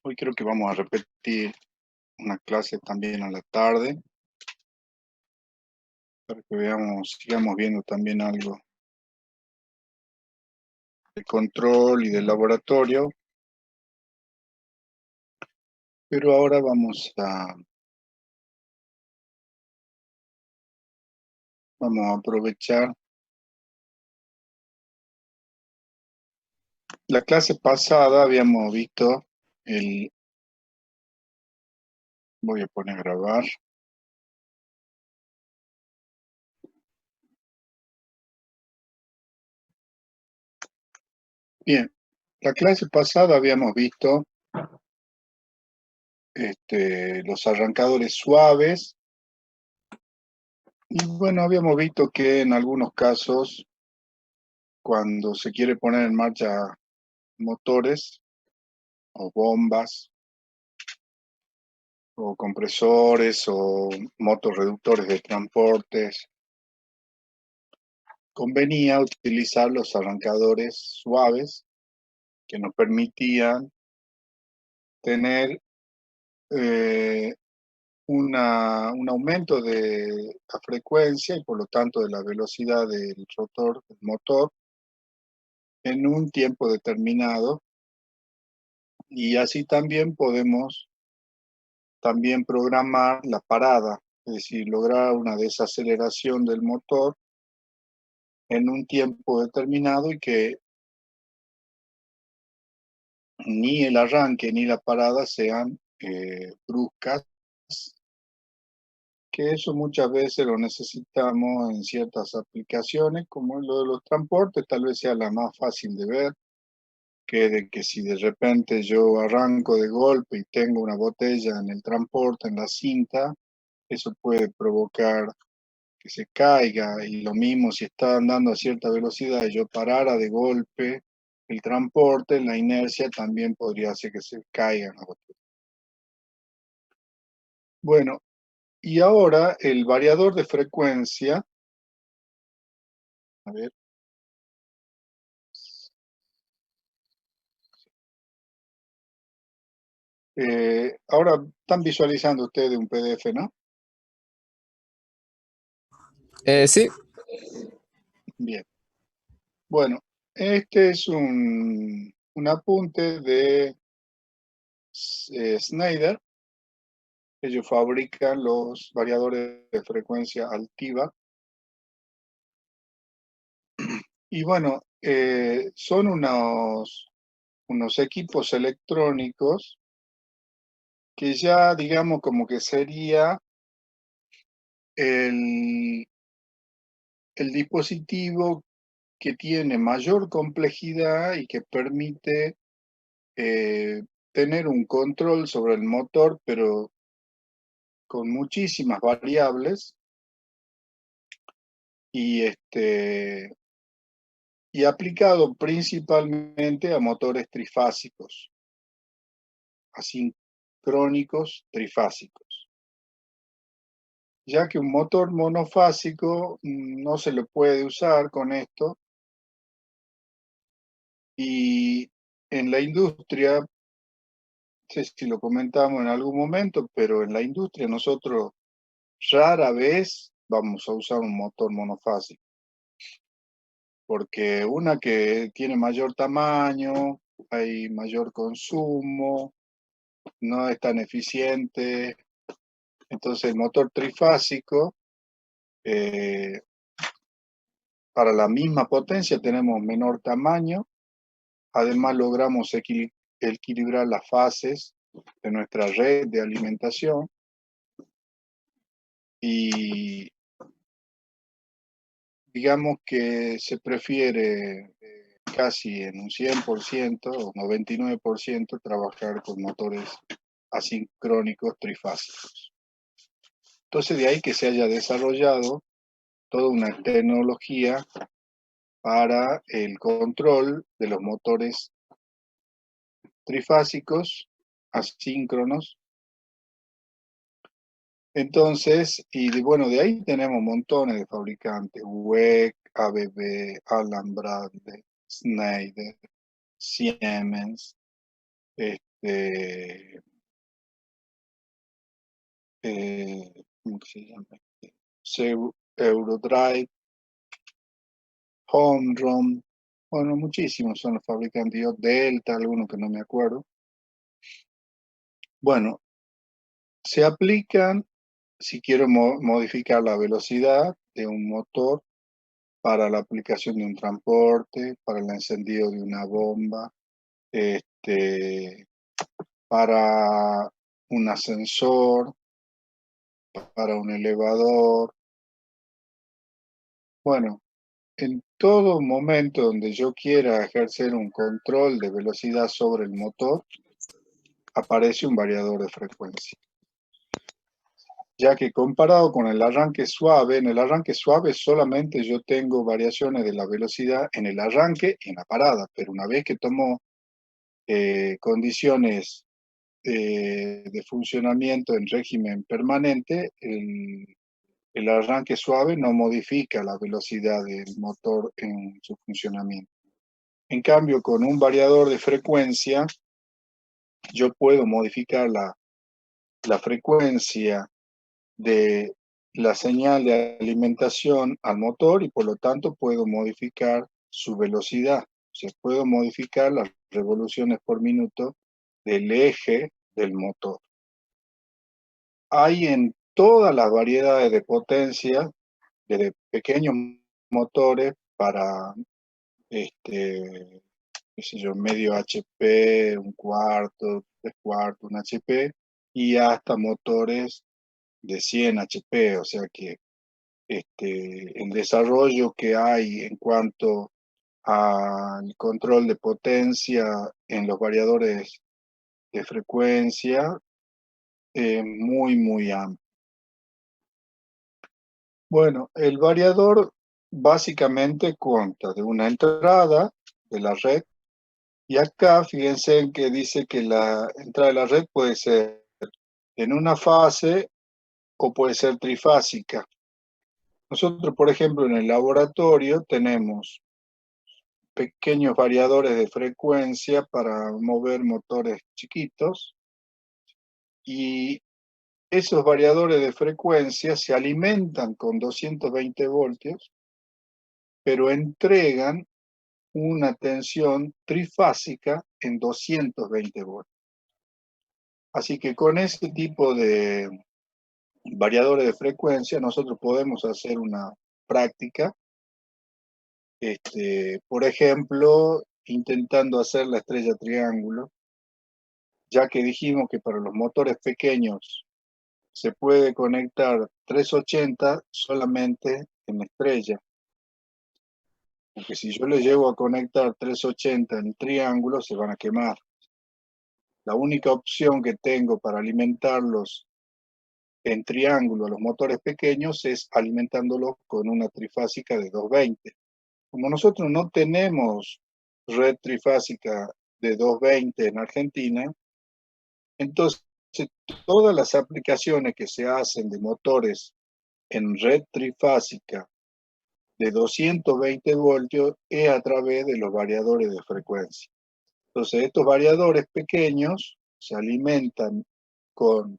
Hoy creo que vamos a repetir una clase también a la tarde, para que sigamos viendo también algo de control y de laboratorio. Pero ahora vamos a aprovechar. La clase pasada habíamos visto voy a poner a grabar. Bien, la clase pasada habíamos visto los arrancadores suaves. Y bueno, habíamos visto que en algunos casos, cuando se quiere poner en marcha motores o bombas o compresores o motorreductores de transportes, convenía utilizar los arrancadores suaves que nos permitían tener un aumento de la frecuencia y por lo tanto de la velocidad del rotor del motor en un tiempo determinado, y así también podemos programar la parada, es decir, lograr una desaceleración del motor en un tiempo determinado y que ni el arranque ni la parada sean bruscas, que eso muchas veces lo necesitamos en ciertas aplicaciones, como lo de los transportes, tal vez sea la más fácil de ver, que de que si de repente yo arranco de golpe y tengo una botella en el transporte, en la cinta, eso puede provocar que se caiga, y lo mismo si está andando a cierta velocidad y yo parara de golpe el transporte, la inercia también podría hacer que se caigan las botellas. Bueno, y ahora el variador de frecuencia, a ver, ahora están visualizando ustedes un PDF, ¿no? Sí. Bien. Bueno, este es un apunte de Schneider. Ellos fabrican los variadores de frecuencia altiva. Y bueno, son unos equipos electrónicos que ya, digamos, como que sería el, el dispositivo que tiene mayor complejidad y que permite tener un control sobre el motor, pero con muchísimas variables y, y aplicado principalmente a motores trifásicos, asincrónicos trifásicos, ya que un motor monofásico no se lo puede usar con esto, y en la industria, no sé si lo comentamos en algún momento, pero en la industria nosotros rara vez vamos a usar un motor monofásico, porque una que tiene mayor tamaño, hay mayor consumo, no es tan eficiente. Entonces el motor trifásico, eh, para la misma potencia tenemos menor tamaño, además logramos equilibrar las fases de nuestra red de alimentación, y digamos que se prefiere casi en un 100% o 99% trabajar con motores asincrónicos trifásicos. Entonces de ahí que se haya desarrollado toda una tecnología para el control de los motores trifásicos asíncronos. Entonces, bueno, de ahí tenemos montones de fabricantes: WEC, ABB, Allen Bradley, Schneider, Siemens, ¿cómo que se llama? Eurodrive, Homeron, bueno, muchísimos son los fabricantes, Delta, algunos que no me acuerdo. Bueno, se aplican si quiero modificar la velocidad de un motor para la aplicación de un transporte, para el encendido de una bomba, para un ascensor, para un elevador. Bueno, en todo momento donde yo quiera ejercer un control de velocidad sobre el motor, aparece un variador de frecuencia. Ya que comparado con el arranque suave, en el arranque suave solamente yo tengo variaciones de la velocidad en el arranque y en la parada, pero una vez que tomo condiciones de funcionamiento en régimen permanente, el arranque suave no modifica la velocidad del motor en su funcionamiento. En cambio, con un variador de frecuencia, yo puedo modificar la frecuencia de la señal de alimentación al motor y por lo tanto puedo modificar su velocidad. O sea, puedo modificar las revoluciones por minuto del eje del motor. Hay en todas las variedades de potencia, desde pequeños motores para, qué sé yo, medio HP, un cuarto, tres cuartos, un HP, y hasta motores de 100 HP, o sea que el desarrollo que hay en cuanto al control de potencia en los variadores de frecuencia es muy, muy amplio. Bueno, el variador básicamente consta de una entrada de la red y acá fíjense que dice que la entrada de la red puede ser en una fase o puede ser trifásica. Nosotros, por ejemplo, en el laboratorio tenemos pequeños variadores de frecuencia para mover motores chiquitos y esos variadores de frecuencia se alimentan con 220 voltios, pero entregan una tensión trifásica en 220 voltios. Así que con ese tipo de variadores de frecuencia nosotros podemos hacer una práctica, por ejemplo, intentando hacer la estrella triángulo, ya que dijimos que para los motores pequeños se puede conectar 380 solamente en estrella. Porque si yo le llego a conectar 380 en triángulo, se van a quemar. La única opción que tengo para alimentarlos en triángulo a los motores pequeños es alimentándolos con una trifásica de 220. Como nosotros no tenemos red trifásica de 220 en Argentina, entonces todas las aplicaciones que se hacen de motores en red trifásica de 220 voltios es a través de los variadores de frecuencia. Entonces, estos variadores pequeños se alimentan con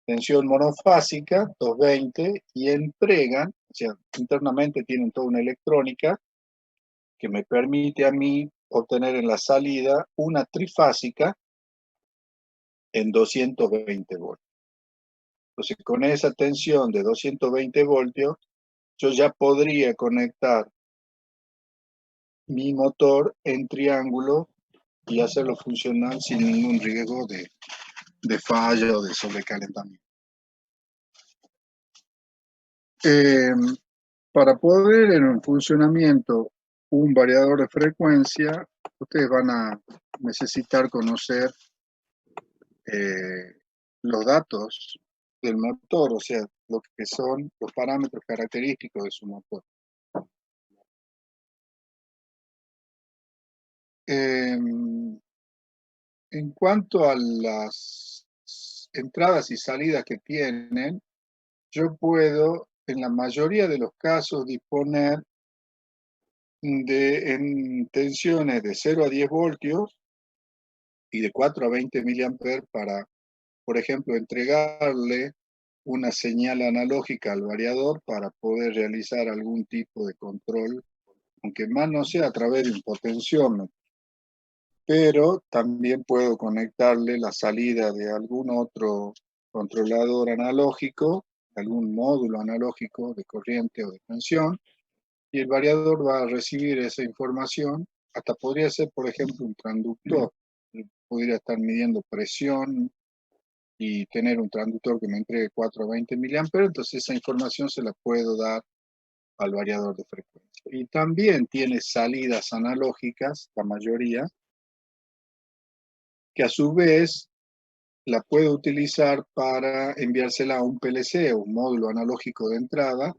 tensión monofásica, 220, y entregan, o sea, internamente tienen toda una electrónica que me permite a mí obtener en la salida una trifásica en 220 voltios. Entonces, con esa tensión de 220 voltios, yo ya podría conectar mi motor en triángulo y hacerlo funcionar sin ningún riesgo de falla o de sobrecalentamiento. Para poder en un funcionamiento un variador de frecuencia, ustedes van a necesitar conocer los datos del motor, o sea, lo que son los parámetros característicos de su motor. En cuanto a las entradas y salidas que tienen, yo puedo, en la mayoría de los casos, disponer en tensiones de 0 a 10 voltios y de 4 a 20 miliamperes para, por ejemplo, entregarle una señal analógica al variador para poder realizar algún tipo de control, aunque más no sea a través de un potenciómetro, pero también puedo conectarle la salida de algún otro controlador analógico, algún módulo analógico de corriente o de tensión, y el variador va a recibir esa información. Hasta podría ser, por ejemplo, un transductor. Podría estar midiendo presión y tener un transductor que me entregue 4 a 20 miliamperes, entonces esa información se la puedo dar al variador de frecuencia. Y también tiene salidas analógicas, la mayoría, que a su vez la puedo utilizar para enviársela a un PLC o un módulo analógico de entrada,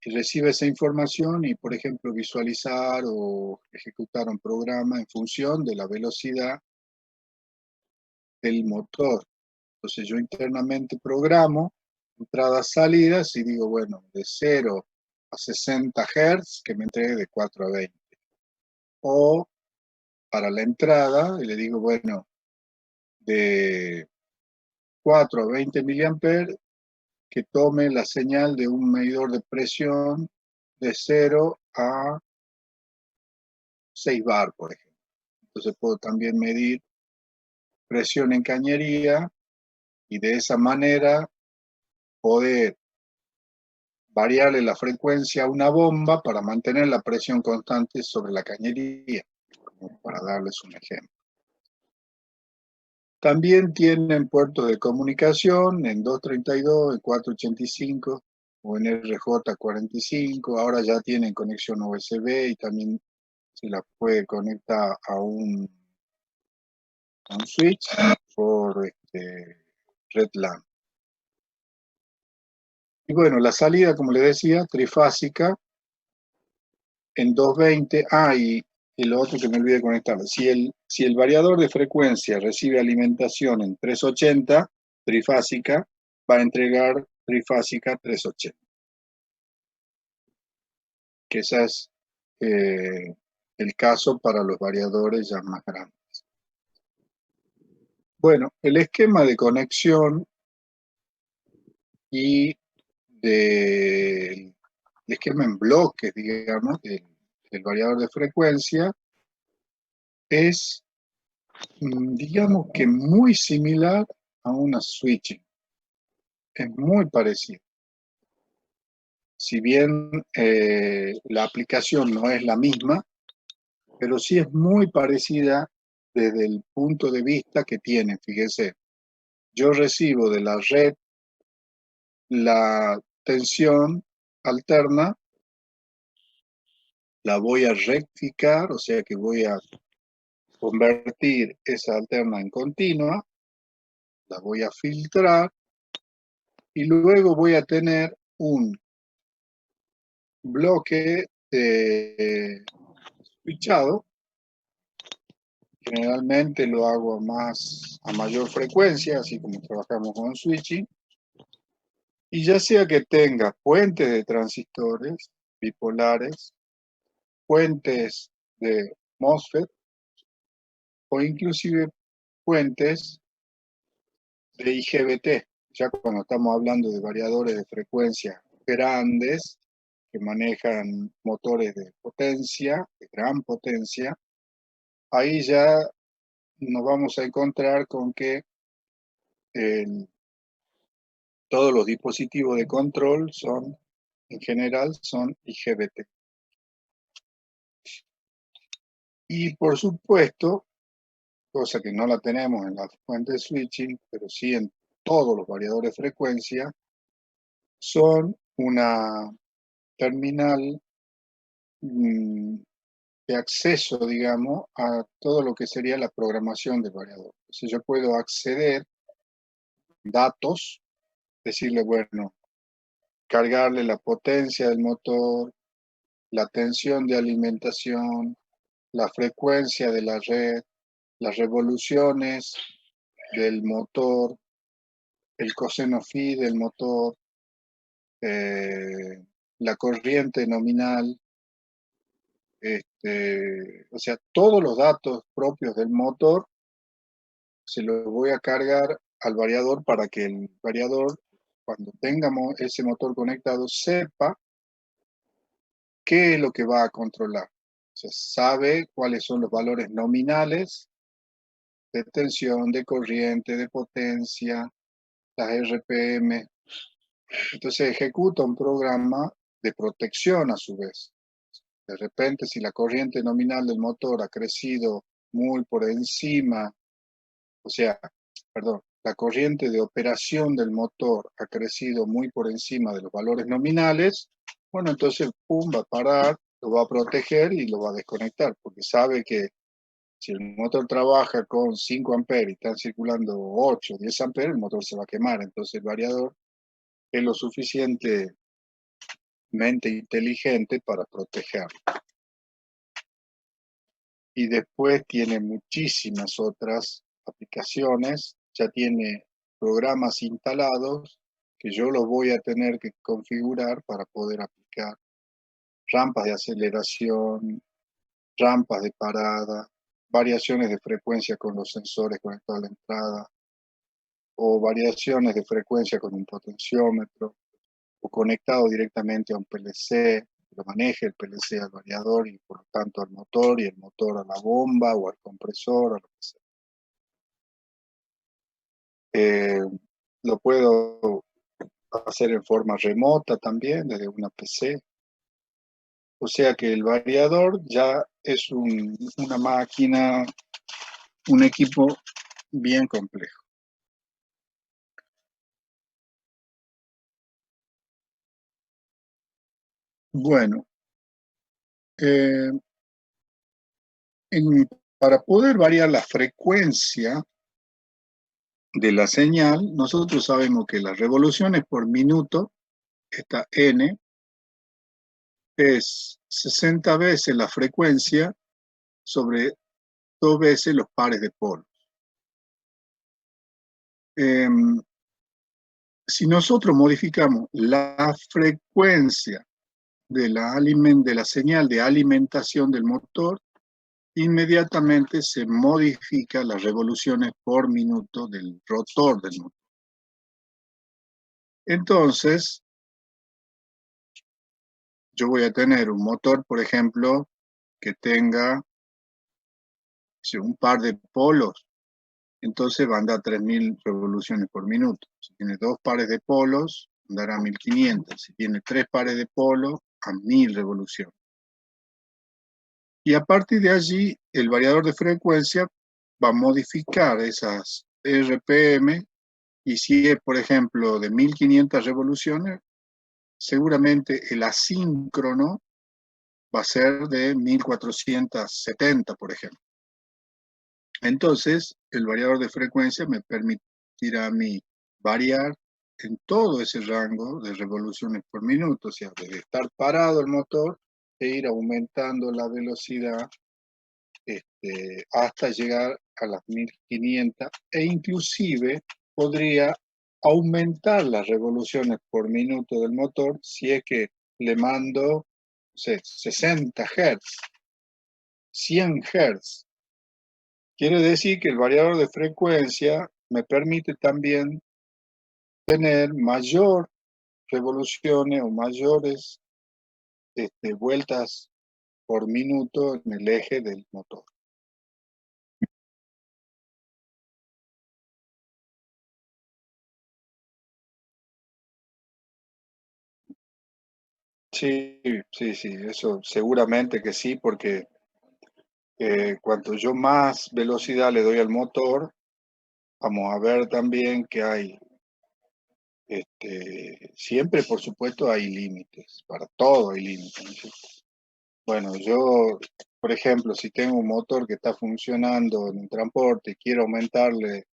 y recibe esa información y, por ejemplo, visualizar o ejecutar un programa en función de la velocidad del motor. Entonces yo internamente programo entradas, salidas y digo, bueno, de 0 a 60 Hz que me entregue de 4 a 20. O para la entrada, y le digo, bueno, de 4 a 20 miliamperes que tome la señal de un medidor de presión de 0 a 6 bar, por ejemplo. Entonces puedo también medir presión en cañería y de esa manera poder variarle la frecuencia a una bomba para mantener la presión constante sobre la cañería, para darles un ejemplo. También tienen puertos de comunicación en 232, en 485 o en RJ45. Ahora ya tienen conexión USB y también se la puede conectar a un switch por Red LAN. Y bueno, la salida, como le decía, trifásica en 220. Y lo otro que me olvidé conectar. Si el variador de frecuencia recibe alimentación en 380, trifásica, va a entregar trifásica 380. Que ese es el caso para los variadores ya más grandes. Bueno, el esquema de conexión y el esquema en bloques, digamos, del variador de frecuencia es, digamos que muy similar a una switching. Es muy parecido. Si bien la aplicación no es la misma, pero sí es muy parecida desde el punto de vista que tiene. Fíjese, yo recibo de la red la tensión alterna, la voy a rectificar, o sea que voy a convertir esa alterna en continua, la voy a filtrar y luego voy a tener un bloque switchado. Generalmente lo hago a mayor frecuencia, así como trabajamos con switching. Y ya sea que tenga puentes de transistores bipolares, puentes de MOSFET o inclusive puentes de IGBT, ya cuando estamos hablando de variadores de frecuencia grandes que manejan motores de potencia, de gran potencia, ahí ya nos vamos a encontrar con que todos los dispositivos de control en general, son IGBT. Y por supuesto, cosa que no la tenemos en la fuente de switching, pero sí en todos los variadores de frecuencia, son una terminal de acceso, digamos, a todo lo que sería la programación del variador. Entonces yo puedo acceder datos, decirle, bueno, cargarle la potencia del motor, la tensión de alimentación, la frecuencia de la red, las revoluciones del motor, el coseno phi del motor, la corriente nominal, o sea, todos los datos propios del motor se los voy a cargar al variador para que el variador, cuando tengamos ese motor conectado, sepa qué es lo que va a controlar. O sea, sabe cuáles son los valores nominales de tensión, de corriente, de potencia, las RPM. Entonces ejecuta un programa de protección a su vez. De repente, si la corriente nominal del motor ha crecido muy por encima, o sea, perdón, la corriente de operación del motor ha crecido muy por encima de los valores nominales, bueno, entonces, pum, va a parar, lo va a proteger y lo va a desconectar, porque sabe que si el motor trabaja con 5 amperes y están circulando 8, 10 amperes, el motor se va a quemar. Entonces el variador es lo suficientemente inteligente para protegerlo. Y después tiene muchísimas otras aplicaciones, ya tiene programas instalados que yo los voy a tener que configurar para poder aplicar rampas de aceleración, rampas de parada, variaciones de frecuencia con los sensores conectados a la entrada, o variaciones de frecuencia con un potenciómetro, o conectado directamente a un PLC, lo maneje el PLC al variador y por lo tanto al motor, y el motor a la bomba o al compresor, o lo que sea. Lo puedo hacer en forma remota también, desde una PC. O sea que el variador ya es una máquina, un equipo bien complejo. Bueno, eh, para poder variar la frecuencia de la señal, nosotros sabemos que las revoluciones por minuto, esta n, es 60 veces la frecuencia sobre 2 veces los pares de polos. Si nosotros modificamos la frecuencia de la señal de alimentación del motor, inmediatamente se modifica las revoluciones por minuto del rotor del motor. Entonces, yo voy a tener un motor, por ejemplo, que tenga un par de polos, entonces va a andar 3000 revoluciones por minuto. Si tiene 2 pares de polos, andará 1500. Si tiene 3 pares de polos, a 1000 revoluciones. Y a partir de allí, el variador de frecuencia va a modificar esas RPM, y si es, por ejemplo, de 1500 revoluciones, seguramente el asíncrono va a ser de 1470, por ejemplo. Entonces, el variador de frecuencia me permitirá a mí variar en todo ese rango de revoluciones por minuto, o sea, desde estar parado el motor e ir aumentando la velocidad hasta llegar a las 1500, e inclusive podría aumentar las revoluciones por minuto del motor si es que le mando, no sé, 60 Hz, 100 Hz. Quiere decir que el variador de frecuencia me permite también tener mayor revoluciones o mayores vueltas por minuto en el eje del motor. Sí, sí, sí, eso seguramente que sí, porque cuanto yo más velocidad le doy al motor, vamos a ver también que hay, siempre por supuesto hay límites, para todo hay límites, ¿no es cierto? Bueno, yo, por ejemplo, si tengo un motor que está funcionando en un transporte y quiero aumentarle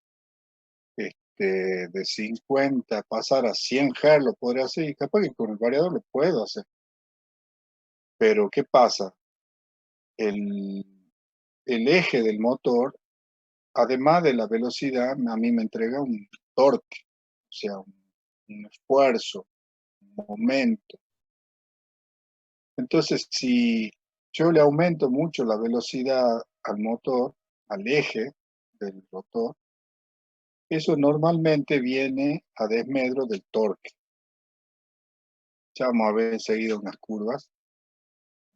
de 50, pasar a 100 Hz, lo podría hacer, y capaz que con el variador lo puedo hacer. Pero, ¿qué pasa? El, el eje del motor, además de la velocidad, a mí me entrega un torque, o sea, un esfuerzo, un momento. Entonces, si yo le aumento mucho la velocidad al motor, al eje del rotor, eso normalmente viene a desmedro del torque. Ya vamos a ver enseguida unas curvas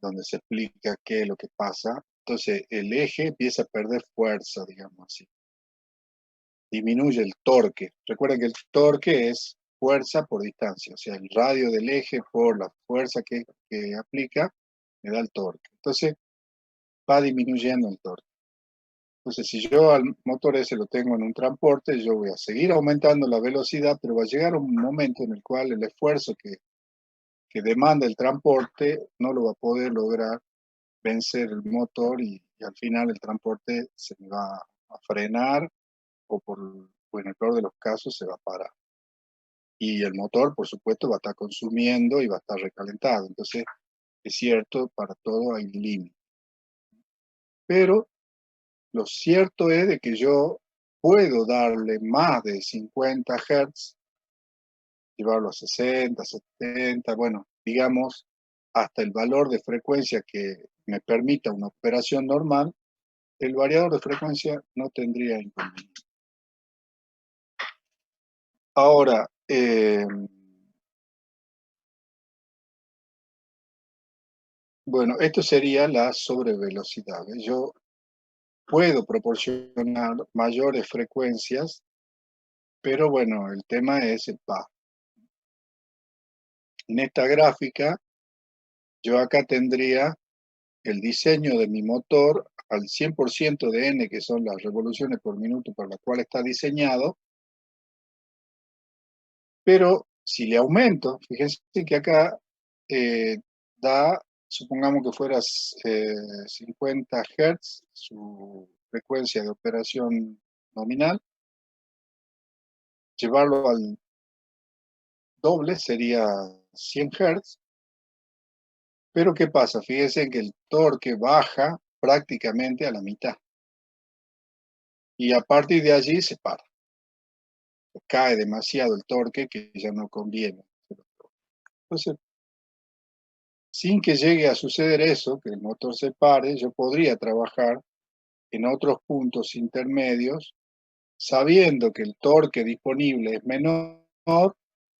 donde se explica qué es lo que pasa. Entonces el eje empieza a perder fuerza, digamos así. Disminuye el torque. Recuerden que el torque es fuerza por distancia, o sea, el radio del eje por la fuerza que aplica, me da el torque. Entonces va disminuyendo el torque. Entonces, si yo al motor ese lo tengo en un transporte, yo voy a seguir aumentando la velocidad, pero va a llegar un momento en el cual el esfuerzo que demanda el transporte no lo va a poder lograr vencer el motor y al final el transporte se me va a frenar o en el peor de los casos se va a parar. Y el motor, por supuesto, va a estar consumiendo y va a estar recalentado. Entonces, es cierto, para todo hay límite. Pero lo cierto es de que yo puedo darle más de 50 Hz, llevarlo a 60, 70, bueno, digamos, hasta el valor de frecuencia que me permita una operación normal, el variador de frecuencia no tendría inconveniente. Ahora, bueno, esto sería la sobrevelocidad. Yo puedo proporcionar mayores frecuencias, pero bueno, el tema es el PA. En esta gráfica, yo acá tendría el diseño de mi motor al 100% de N, que son las revoluciones por minuto por la cual está diseñado, pero si le aumento, fíjense que acá da, supongamos que fuera 50 Hz su frecuencia de operación nominal, llevarlo al doble sería 100 Hz, pero ¿qué pasa? Fíjense que el torque baja prácticamente a la mitad y a partir de allí se para. Cae demasiado el torque que ya no conviene. Entonces, sin que llegue a suceder eso, que el motor se pare, yo podría trabajar en otros puntos intermedios, sabiendo que el torque disponible es menor,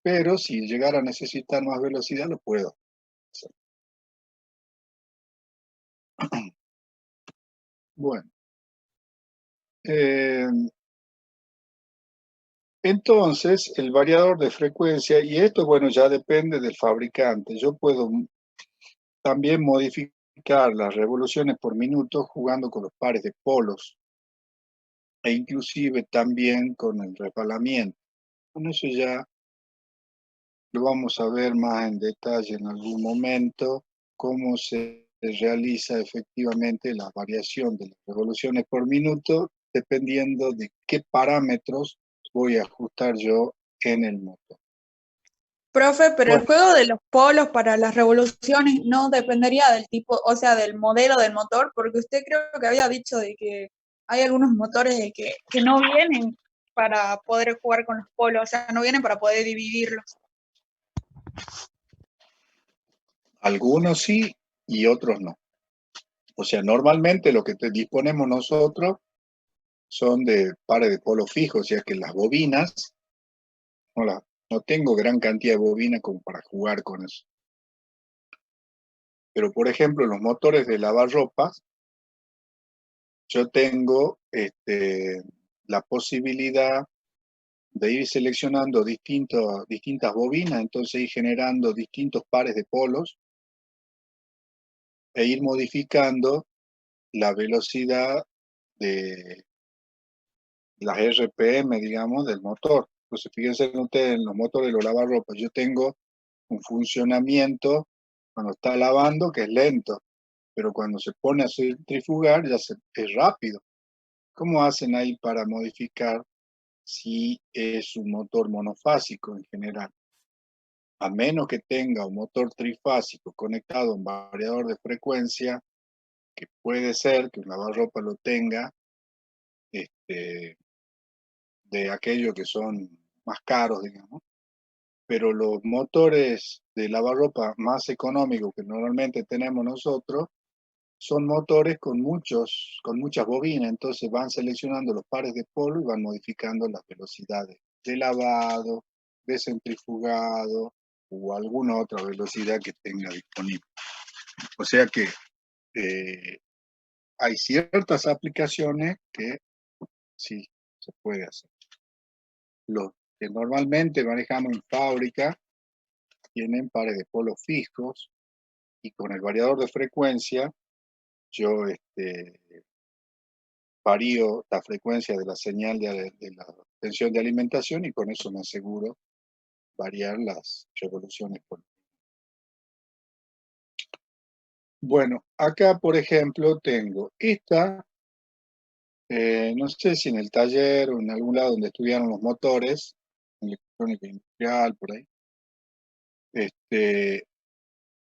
pero si llegara a necesitar más velocidad, lo puedo hacer. Bueno, eh, entonces el variador de frecuencia, y esto, bueno, ya depende del fabricante. Yo puedo también modificar las revoluciones por minuto jugando con los pares de polos e inclusive también con el resbalamiento. Con eso ya lo vamos a ver más en detalle en algún momento, cómo se realiza efectivamente la variación de las revoluciones por minuto, dependiendo de qué parámetros voy a ajustar yo en el motor. Profe, pero el Bueno, juego de los polos para las revoluciones no dependería del tipo, o sea, del modelo del motor, porque usted creo que había dicho de que hay algunos motores de que no vienen para poder jugar con los polos, o sea, no vienen para poder dividirlos. algunos sí y otros no. O sea, normalmente lo que disponemos nosotros son de pares de polo fijos, o sea que las bobinas, no tengo gran cantidad de bobinas como para jugar con eso. Pero por ejemplo, los motores de lavarropas, yo tengo la posibilidad de ir seleccionando distintas bobinas, entonces ir generando distintos pares de polos e ir modificando la velocidad de las RPM, digamos, del motor. Entonces, fíjense ustedes en los motores de los lavarropas, yo tengo un funcionamiento cuando está lavando que es lento, pero cuando se pone a centrifugar es rápido. ¿Cómo hacen ahí para modificar si es un motor monofásico en general? A menos que tenga un motor trifásico conectado a un variador de frecuencia, que puede ser que un lavarropa lo tenga, de aquellos que son más caros, digamos, pero los motores de lavarropa más económicos que normalmente tenemos nosotros son motores con muchas bobinas, entonces van seleccionando los pares de polo y van modificando las velocidades de lavado, de centrifugado o alguna otra velocidad que tenga disponible. O sea que hay ciertas aplicaciones que sí se puede hacer. Los que normalmente manejamos en fábrica tienen pares de polo fijos y con el variador de frecuencia yo varío la frecuencia de la señal de la tensión de alimentación y con eso me aseguro variar las revoluciones por. Bueno, acá por ejemplo tengo esta, no sé si en el taller o en algún lado donde estudiaron los motores, en electrónica industrial, por ahí,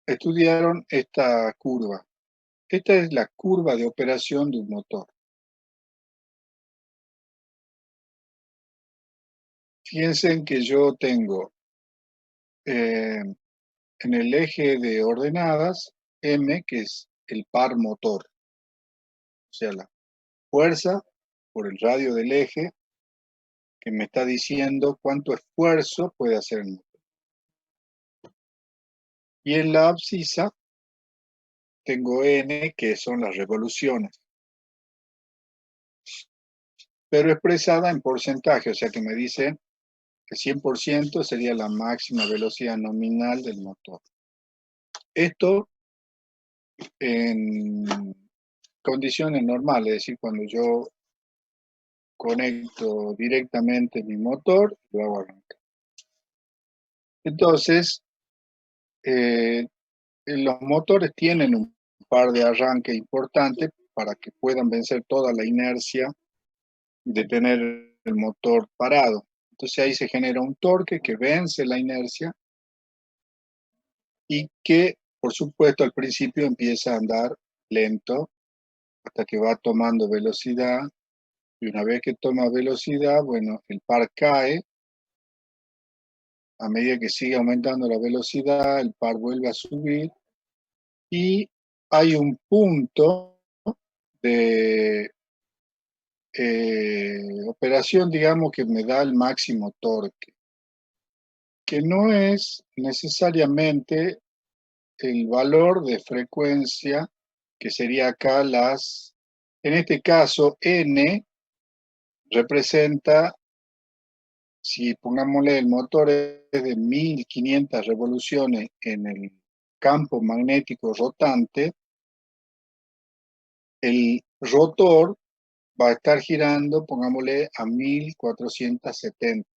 estudiaron esta curva. Esta es la curva de operación de un motor. Fíjense que yo tengo en el eje de ordenadas M, que es el par motor, o sea, la fuerza por el radio del eje que me está diciendo cuánto esfuerzo puede hacer el motor. Y en la abscisa tengo N, que son las revoluciones, pero expresada en porcentaje, o sea que me dice que 100% sería la máxima velocidad nominal del motor. Esto en condiciones normales, es decir, cuando yo conecto directamente mi motor, lo hago arrancar. Entonces, los motores tienen un par de arranque importantes para que puedan vencer toda la inercia de tener el motor parado. Entonces ahí se genera un torque que vence la inercia y que, por supuesto, al principio empieza a andar lento hasta que va tomando velocidad. Y una vez que toma velocidad, bueno, el par cae. A medida que sigue aumentando la velocidad, el par vuelve a subir y hay un punto de operación, digamos, que me da el máximo torque, que no es necesariamente el valor de frecuencia, que sería acá en este caso, N representa, si pongámosle el motor es de 1500 revoluciones en el campo magnético rotante, el rotor va a estar girando, pongámosle a 1470.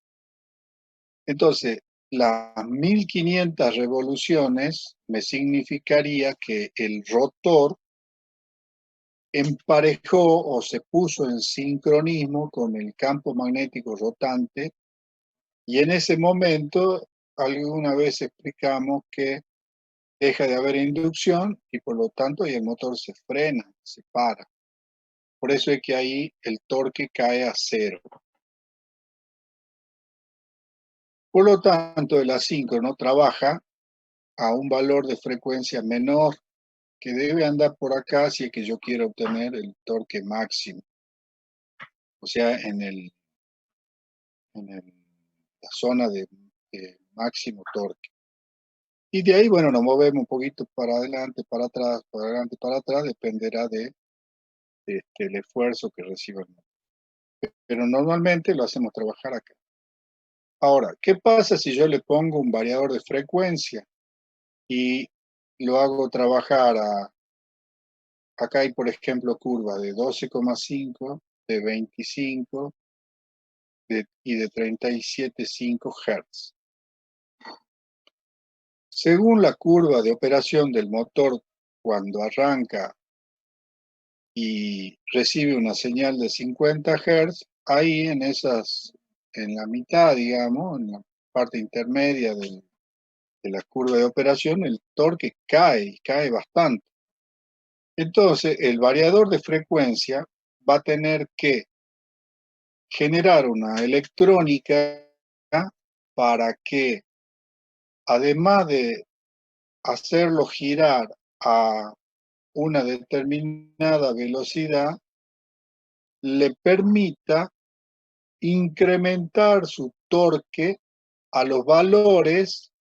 Entonces, las 1500 revoluciones me significaría que el rotor emparejó o se puso en sincronismo con el campo magnético rotante y en ese momento alguna vez explicamos que deja de haber inducción y por lo tanto ahí el motor se frena, se para. Por eso es que ahí el torque cae a cero. Por lo tanto, el asíncrono trabaja a un valor de frecuencia menor que debe andar por acá si es que yo quiero obtener el torque máximo. O sea, la zona de máximo torque. Y de ahí, bueno, nos movemos un poquito para adelante, para atrás, para adelante, para atrás, dependerá el esfuerzo que reciba el motor. Pero normalmente lo hacemos trabajar acá. Ahora, ¿qué pasa si yo le pongo un variador de frecuencia y lo hago trabajar acá hay, por ejemplo, curvas de 12,5, de 25 y de 37,5 Hz. Según la curva de operación del motor cuando arranca y recibe una señal de 50 Hz, ahí en la mitad, digamos, en la parte intermedia de la curva de operación, el torque cae bastante. Entonces, el variador de frecuencia va a tener que generar una electrónica para que, además de hacerlo girar a una determinada velocidad le permita incrementar su torque a los valores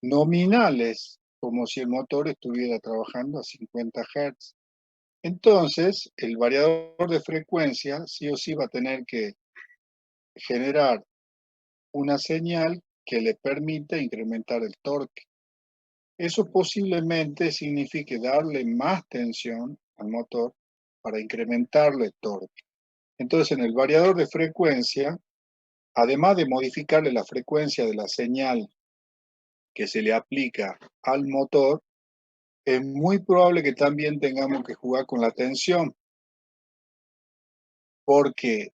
nominales, como si el motor estuviera trabajando a 50 Hz. Entonces, el variador de frecuencia sí o sí va a tener que generar una señal que le permita incrementar el torque. Eso posiblemente signifique darle más tensión al motor para incrementarle el torque. Entonces, en el variador de frecuencia, además de modificarle la frecuencia de la señal que se le aplica al motor, es muy probable que también tengamos que jugar con la tensión, porque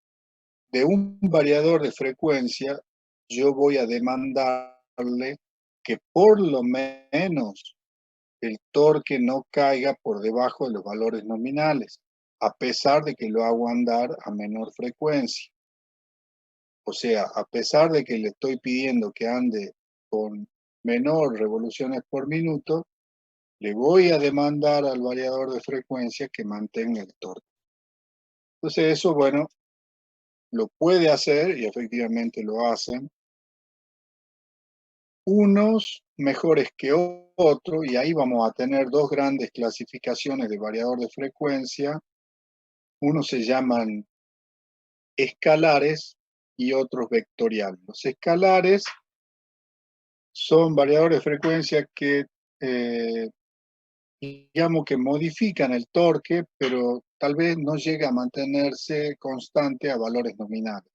de un variador de frecuencia yo voy a demandarle que por lo menos el torque no caiga por debajo de los valores nominales, a pesar de que lo hago andar a menor frecuencia. O sea, a pesar de que le estoy pidiendo que ande con menor revoluciones por minuto, le voy a demandar al variador de frecuencia que mantenga el torque. Entonces eso, bueno, lo puede hacer y efectivamente lo hacen. Unos mejores que otros, y ahí vamos a tener dos grandes clasificaciones de variador de frecuencia. Unos se llaman escalares y otros vectoriales. Los escalares son variadores de frecuencia que digamos que modifican el torque, pero tal vez no llega a mantenerse constante a valores nominales.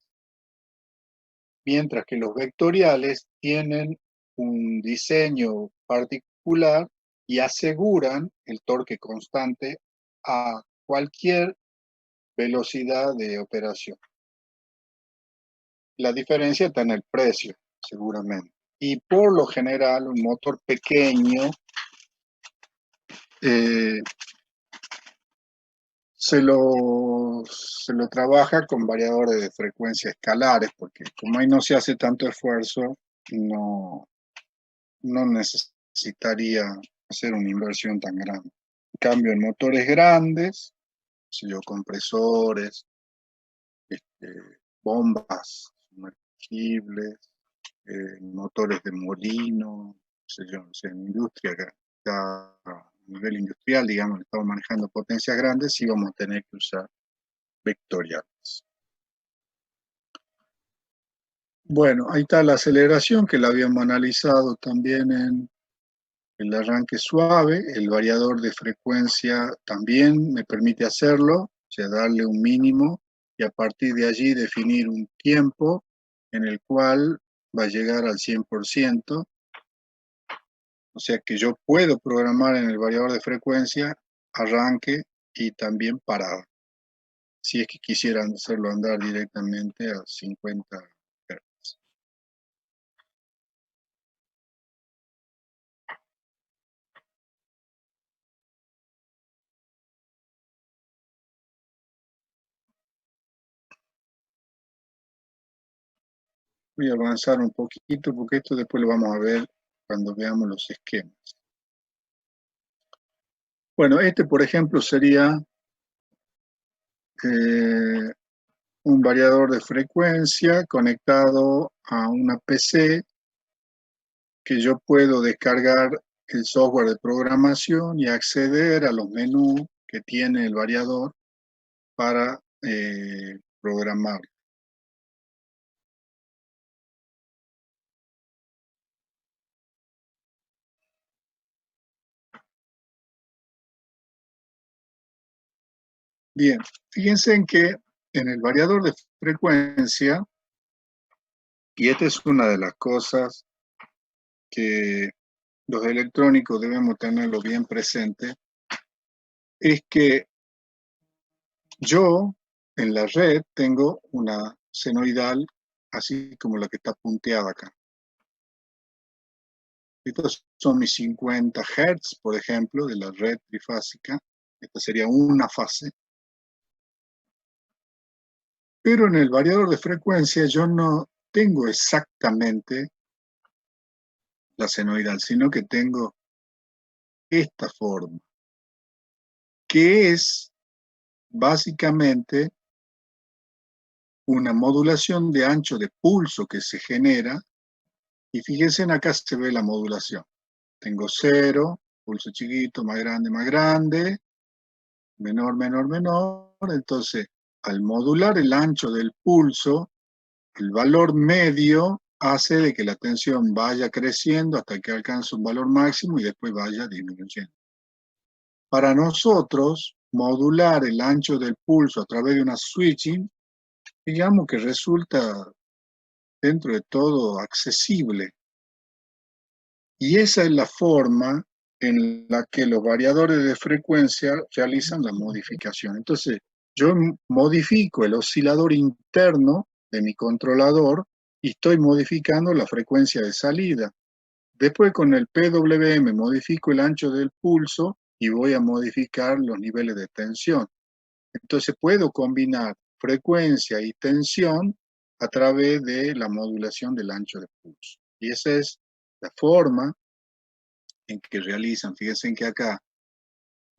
Mientras que los vectoriales tienen un diseño particular y aseguran el torque constante a cualquier velocidad de operación. La diferencia está en el precio, seguramente. Y por lo general, un motor pequeño se lo trabaja con variadores de frecuencia escalares, porque como ahí no se hace tanto esfuerzo, no necesitaría hacer una inversión tan grande. En cambio, en motores grandes, compresores, bombas sumergibles, motores de molino, en industria, a nivel industrial, digamos, estamos manejando potencias grandes y vamos a tener que usar vectoriales. Bueno, ahí está la aceleración que la habíamos analizado también en el arranque suave. El variador de frecuencia también me permite hacerlo, o sea, darle un mínimo y a partir de allí definir un tiempo en el cual va a llegar al 100%. O sea que yo puedo programar en el variador de frecuencia arranque y también parada, si es que quisieran hacerlo andar directamente a 50 Hz. Voy a avanzar un poquito porque esto después lo vamos a ver cuando veamos los esquemas. Bueno, este por ejemplo sería un variador de frecuencia conectado a una PC que yo puedo descargar el software de programación y acceder a los menús que tiene el variador para programar. Bien, fíjense en que en el variador de frecuencia, y esta es una de las cosas que los electrónicos debemos tenerlo bien presente, es que yo en la red tengo una senoidal así como la que está punteada acá. Estos son mis 50 Hz, por ejemplo, de la red trifásica. Esta sería una fase. Pero en el variador de frecuencia yo no tengo exactamente la senoidal, sino que tengo esta forma. que es básicamente una modulación de ancho de pulso que se genera, y fíjense, acá se ve la modulación. Tengo 0, pulso chiquito, más grande, menor, menor, menor. Entonces, al modular el ancho del pulso, el valor medio hace de que la tensión vaya creciendo hasta que alcance un valor máximo y después vaya disminuyendo. Para nosotros, modular el ancho del pulso a través de una switching, digamos que resulta dentro de todo accesible. Y esa es la forma en la que los variadores de frecuencia realizan la modificación. Entonces, yo modifico el oscilador interno de mi controlador y estoy modificando la frecuencia de salida. Después con el PWM modifico el ancho del pulso y voy a modificar los niveles de tensión. Entonces puedo combinar frecuencia y tensión a través de la modulación del ancho de pulso. Y esa es la forma en que realizan. Fíjense en que acá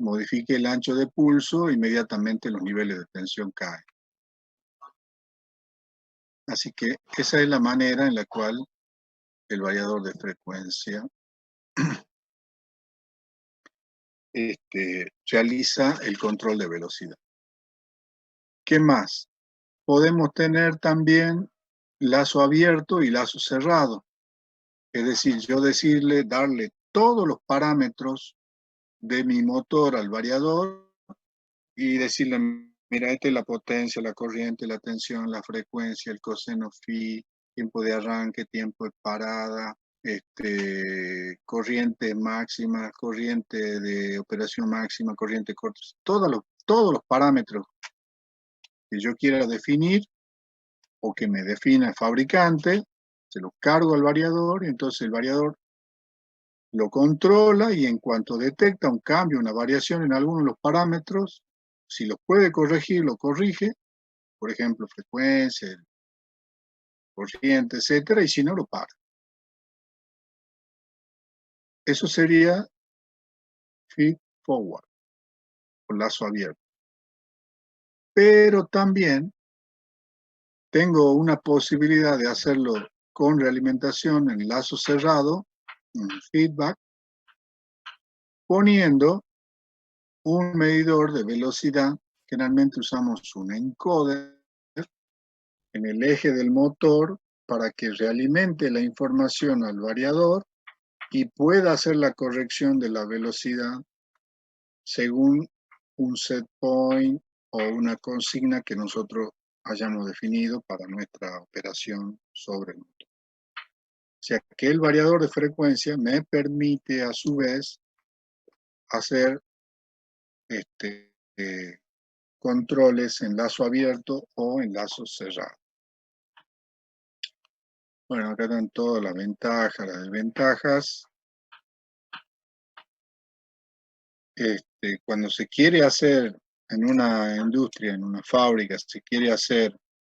modifique el ancho de pulso, inmediatamente los niveles de tensión caen. Así que esa es la manera en la cual el variador de frecuencia realiza el control de velocidad. ¿Qué más? Podemos tener también lazo abierto y lazo cerrado. Es decir, yo darle todos los parámetros de mi motor al variador y decirle, mira, esta es la potencia, la corriente, la tensión, la frecuencia, el coseno phi, tiempo de arranque, tiempo de parada, corriente máxima, corriente de operación máxima, corriente corta, todos los parámetros que yo quiera definir o que me defina el fabricante, se los cargo al variador y entonces el variador lo controla y en cuanto detecta un cambio, una variación en alguno de los parámetros, si los puede corregir, lo corrige, por ejemplo, frecuencia, corriente, etcétera, y si no, lo para. Eso sería feed forward, o lazo abierto. Pero también tengo una posibilidad de hacerlo con realimentación en lazo cerrado, en feedback, poniendo un medidor de velocidad. Generalmente usamos un encoder en el eje del motor para que realimente la información al variador y pueda hacer la corrección de la velocidad según un set point o una consigna que nosotros hayamos definido para nuestra operación sobre el motor. O sea que el variador de frecuencia me permite a su vez hacer controles en lazo abierto o en lazo cerrado. Bueno, acá están todas las ventajas, las desventajas. Cuando se quiere hacer en una industria, en una fábrica, se quiere hacer